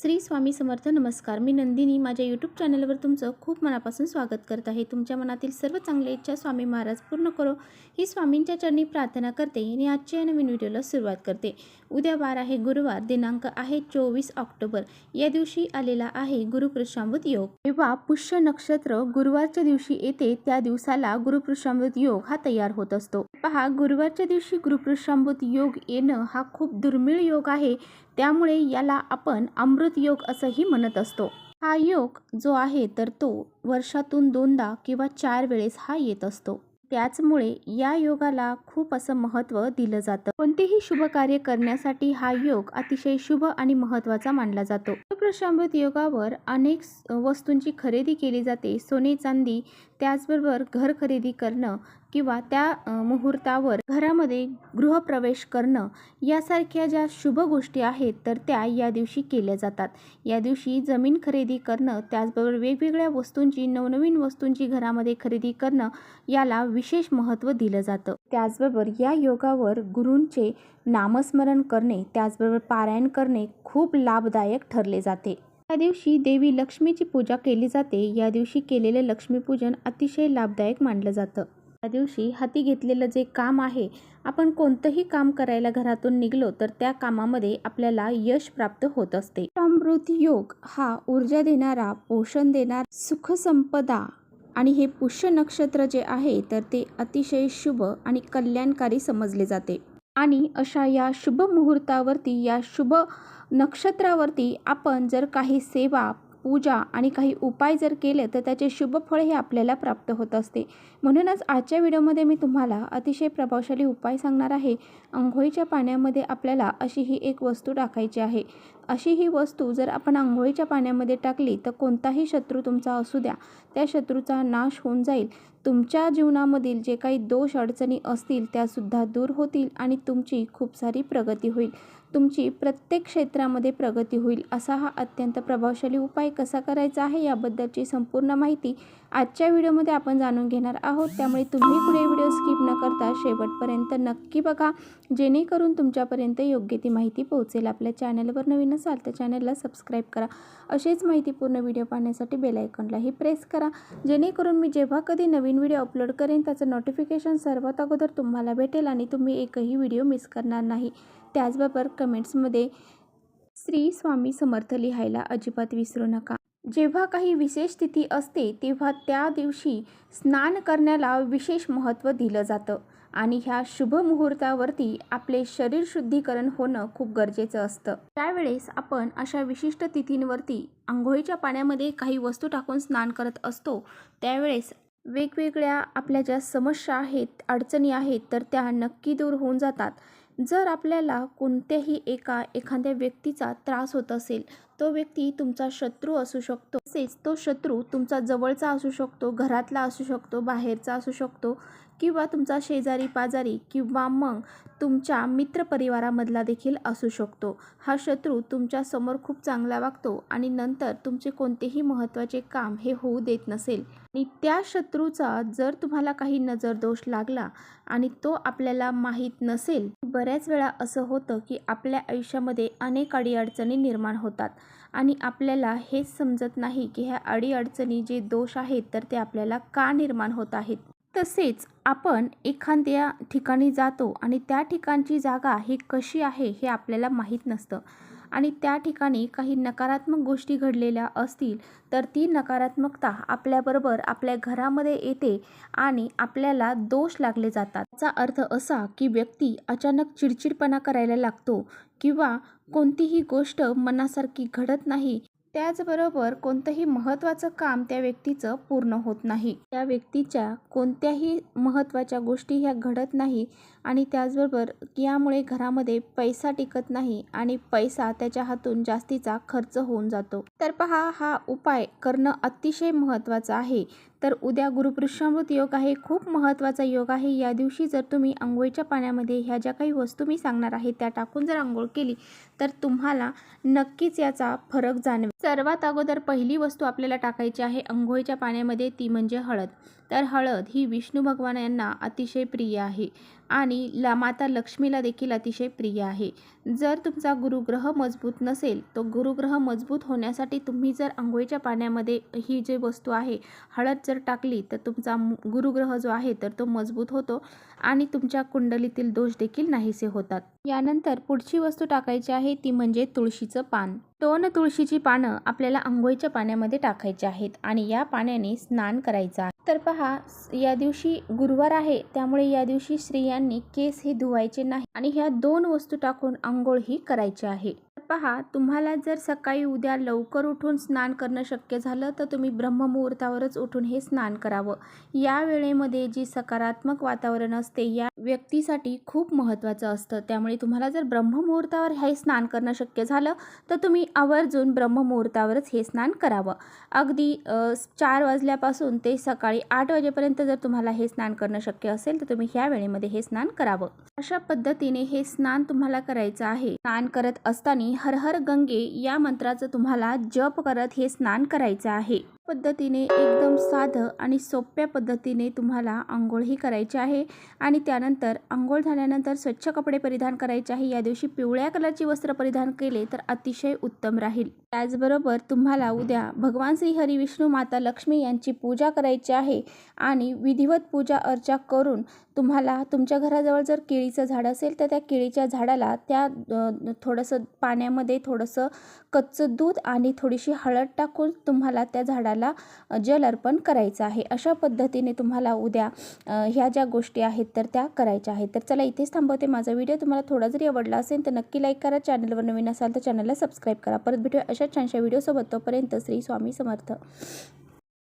श्री स्वामी समर्थ. नमस्कार. मी नंदिनी माझ्या यूट्यूब चॅनलवर तुमचं खूप मनापासून स्वागत करत आहे. तुमच्या मनातील सर्व चांगल्या इच्छा स्वामी महाराज पूर्ण करो ही स्वामींच्या चरणी प्रार्थना करते आणि आजच्या नवीन व्हिडिओला सुरुवात करते. उद्या वार आहे गुरुवार, दिनांक आहे 24 ऑक्टोबर. या दिवशी आलेला आहे गुरुपुष्यामृत योग. जेव्हा पुष्य नक्षत्र गुरुवारच्या दिवशी येते त्या दिवसाला गुरुपुष्यामृत योग हा तयार होत असतो. पहा, गुरुवारच्या दिवशी गुरुपुष्यामृत योग येणं हा खूप दुर्मिळ योग आहे. त्यामुळे याला आपण अमृत योग असंही म्हणत असतो. हा योग जो आहे तर तो वर्षातून 2दा किंवा 4 वेळेस हा येत असतो. त्याचमुळे या योगाला खूप असं महत्त्व दिलं जातं. कोणतेही शुभ कार्य करण्यासाठी हा योग अतिशय शुभ आणि महत्त्वाचा मानला जातो. गुरुपुष्यामृत योगावर अनेक वस्तूंची खरेदी केली जाते. सोने चांदी, त्याचबरोबर घर खरेदी करणं किंवा त्या मुहूर्तावर घरामध्ये गृहप्रवेश करणं यासारख्या ज्या शुभ गोष्टी आहेत तर त्या या दिवशी केल्या जातात. या दिवशी जमीन खरेदी करणं, त्याचबरोबर वेगवेगळ्या वस्तूंची, नवनवीन वस्तूंची घरामध्ये खरेदी करणं याला विशेष महत्त्व दिलं जातं. त्याचबरोबर या योगावर गुरूंचे नामस्मरण करणे, त्याचबरोबर पारायण करणे खूप लाभदायक ठरले जाते. या दिवशी देवी लक्ष्मीची पूजा केली जाते. या दिवशी केलेले लक्ष्मीपूजन अतिशय लाभदायक मानलं जातं. या दिवशी हाती घेतलेलं जे काम आहे, आपण कोणतंही काम करायला घरातून निघलो तर त्या कामामध्ये आपल्याला यश प्राप्त होत असते. अमृत योग हा ऊर्जा देणारा, पोषण देणारा, सुख संपदा आणि हे पुष्य नक्षत्र जे आहे तर ते अतिशय शुभ आणि कल्याणकारी समजले जाते. आणि अशा या शुभ मुहूर्तावरती, या शुभ नक्षत्रावरती आपण जर काही सेवा, पूजा आणि काही उपाय जर केले तर त्याचे शुभ फळ हे आपल्याला प्राप्त होत असते. म्हणूनच आजच्या व्हिडिओमध्ये मी तुम्हाला अतिशय प्रभावशाली उपाय सांगणार आहे. अंघोळीच्या पाण्यामध्ये आपल्याला अशी ही एक वस्तू टाकायची आहे. अशी ही वस्तू जर आपण अंघोळीच्या पाण्यामध्ये टाकली तर कोणताही शत्रू तुमचा असू द्या, त्या शत्रूचा नाश होऊन जाईल. तुमच्या जीवनामधील जे काही दोष अडचणी असतील त्यासुद्धा दूर होतील आणि तुमची खूप सारी प्रगती होईल. तुमची प्रत्येक क्षेत्रामध्ये प्रगती होईल. असा हा अत्यंत प्रभावशाली उपाय कसा करायचा आहे याबद्दलची संपूर्ण माहिती आजच्या व्हिडिओमध्ये आपण जाणून घेणार आहोत. त्यामुळे तुम्ही पुढे व्हिडिओ स्किप न करता शेवटपर्यंत नक्की बघा, जेणेकरून तुमच्यापर्यंत योग्य ती माहिती पोहोचेल. आपल्या चॅनलवर नवीन असाल तर चॅनलला सबस्क्राईब करा. असेच माहितीपूर्ण व्हिडिओ पाहण्यासाठी बेल आयकॉनलाही प्रेस करा, जेणेकरून मी जेव्हा कधी नवीन व्हिडिओ अपलोड करेन त्याचं नोटिफिकेशन सर्वात अगोदर तुम्हाला भेटेल आणि तुम्ही एकही व्हिडिओ मिस करणार नाही. त्याचबरोबर कमेंट्समध्ये श्री स्वामी समर्थ लिहायला अजिबात विसरू नका. जेव्हा काही विशेष तिथी असते तेव्हा त्या दिवशी स्नान करण्याला विशेष महत्त्व दिलं जातं आणि ह्या शुभ मुहूर्तावरती आपले शरीर शुद्धीकरण होणं खूप गरजेचं असतं. त्यावेळेस आपण अशा विशिष्ट तिथींवरती अंघोळीच्या पाण्यामध्ये काही वस्तू टाकून स्नान करत असतो. त्यावेळेस वेगवेगळ्या आपल्या ज्या समस्या आहेत, अडचणी आहेत तर त्या नक्की दूर होऊन जातात. जर आपल्याला कोणत्याही एखाद्या व्यक्तीचा त्रास होत असेल, तो व्यक्ती तुमचा शत्रू असू शकतो. तसेच तो शत्रू तुमचा जवळचा असू शकतो, घरातला असू शकतो, बाहेरचा असू शकतो किंवा तुमचा शेजारी पाजारी किंवा मग तुमच्या मित्रपरिवारामधला देखील असू शकतो. हा शत्रू तुमच्या समोर खूप चांगला वागतो आणि नंतर तुमचे कोणतेही महत्त्वाचे काम हे होऊ देत नसेल आणि त्या शत्रूचा जर तुम्हाला काही नजर दोष लागला आणि तो आपल्याला माहीत नसेल. बऱ्याच वेळा असं होतं की आपल्या आयुष्यामध्ये अनेक अडीअडचणी निर्माण होतात आणि आपल्याला हेच समजत नाही की ह्या अडीअडचणी जे दोष आहेत तर ते आपल्याला का निर्माण होत आहेत. तसेच आपण एखाद्या ठिकाणी जातो आणि त्या ठिकाणची जागा ही कशी आहे हे आपल्याला माहीत नसतं आणि त्या ठिकाणी काही नकारात्मक गोष्टी घडलेल्या असतील तर ती नकारात्मकता आपल्याबरोबर आपल्या घरामध्ये येते आणि आपल्याला दोष लागले जातात. याचा अर्थ असा की व्यक्ती अचानक चिडचिडपणा करायला लागतो किंवा कोणतीही गोष्ट मनासारखी घडत नाही. त्याचबरोबर कोणतंही महत्त्वाचं काम त्या व्यक्तीचं पूर्ण होत नाही. त्या व्यक्तीच्या कोणत्याही महत्त्वाच्या गोष्टी ह्या घडत नाही आणि त्याचबरोबर यामुळे घरामध्ये पैसा टिकत नाही आणि पैसा त्याच्या हातून जास्तीचा खर्च होऊन जातो. तर पहा, हा उपाय करणं अतिशय महत्त्वाचं आहे. तर उद्या गुरुपुष्यामृत योग आहे, खूप महत्त्वाचा योग आहे. या दिवशी जर तुम्ही अंघोळीच्या पाण्यामध्ये ह्या ज्या काही वस्तू मी सांगणार आहे त्या टाकून जर अंघोळ केली तर तुम्हाला नक्कीच याचा फरक जाणवेल. सर्वात अगोदर पहिली वस्तू आपल्याला टाकायची आहे अंघोळीच्या पाण्यामध्ये, ती म्हणजे हळद. तर हळद ही विष्णू भगवान यांना अतिशय प्रिय आहे आणि माता लक्ष्मीला देखील अतिशय प्रिय आहे. जर तुमचा गुरुग्रह मजबूत नसेल, तो गुरुग्रह मजबूत होण्यासाठी तुम्ही जर अंघोळीच्या पाण्यामध्ये ही जी वस्तू आहे हळद जर टाकली तर तुमचा गुरुग्रह जो आहे तर तो मजबूत होतो आणि तुमच्या कुंडलीतील दोष देखील नाहीसे होतात. यानंतर पुढची वस्तू टाकायची आहे ती म्हणजे तुळशीचं पान. 2 तुळशीची पानं आपल्याला अंघोळीच्या पाण्यामध्ये टाकायची आहेत आणि या पाण्याने स्नान करायचं आहे. तर पहा, या दिवशी गुरुवार आहे त्यामुळे या दिवशी स्त्रियांनी केस हे धुवायचे नाही आणि ह्या 2 वस्तू टाकून अंघोळ ही करायची आहे. पहा, तुम्हाला जर सकाळी उद्या लवकर उठून स्नान करणं शक्य झालं तर तुम्ही ब्रह्ममुहूर्तावरच उठून हे स्नान करावं. या वेळेमध्ये जी सकारात्मक वातावरण असते या व्यक्तीसाठी खूप महत्त्वाचं असतं. त्यामुळे तुम्हाला जर ब्रह्ममुहूर्तावर हे स्नान करणं शक्य झालं तर तुम्ही आवर्जून ब्रह्ममुहूर्तावरच हे स्नान करावं. अगदी 4 वाजल्यापासून ते सकाळी 8 वाजेपर्यंत जर तुम्हाला हे स्नान करणं शक्य असेल तर तुम्ही ह्या वेळेमध्ये हे स्नान करावं. अशा पद्धतीने हे स्नान तुम्हाला करायचं आहे. स्नान करत असताना हर हर गंगे या मंत्राचं तुम्हाला जप करत हे स्नान करायचं आहे. पद्धतीने एकदम साधं आणि सोप्या पद्धतीने तुम्हाला अंघोळ ही करायची आहे आणि त्यानंतर अंघोळ झाल्यानंतर स्वच्छ कपडे परिधान करायचे आहे. या दिवशी पिवळ्या कलरची वस्त्र परिधान केले तर अतिशय उत्तम राहील. त्याचबरोबर तुम्हाला उद्या भगवान श्री हरी विष्णू माता लक्ष्मी यांची पूजा करायची आहे आणि विधिवत पूजा अर्चा करून तुम्हाला तुमच्या घराजवळ जर केळीचं झाड असेल तर त्या केळीच्या झाडाला त्या थोडंसं पाण्यामध्ये थोडंसं कच्चं दूध आणि थोडीशी हळद टाकून तुम्हाला त्या झाडाला जल अर्पण करायचं आहे. अशा पद्धतीने तुम्हाला उद्या ह्या ज्या गोष्टी आहेत तर त्या करायच्या आहेत. तर चला इथेच थांबवते. माझा व्हिडिओ तुम्हाला थोडा जरी आवडला असेल तर नक्की लाईक करा. चॅनलवर नवीन असाल तर चॅनलला सबस्क्राईब करा. परत भेटूया अशा छानशा व्हिडिओसोबत. तोपर्यंत श्री स्वामी समर्थ.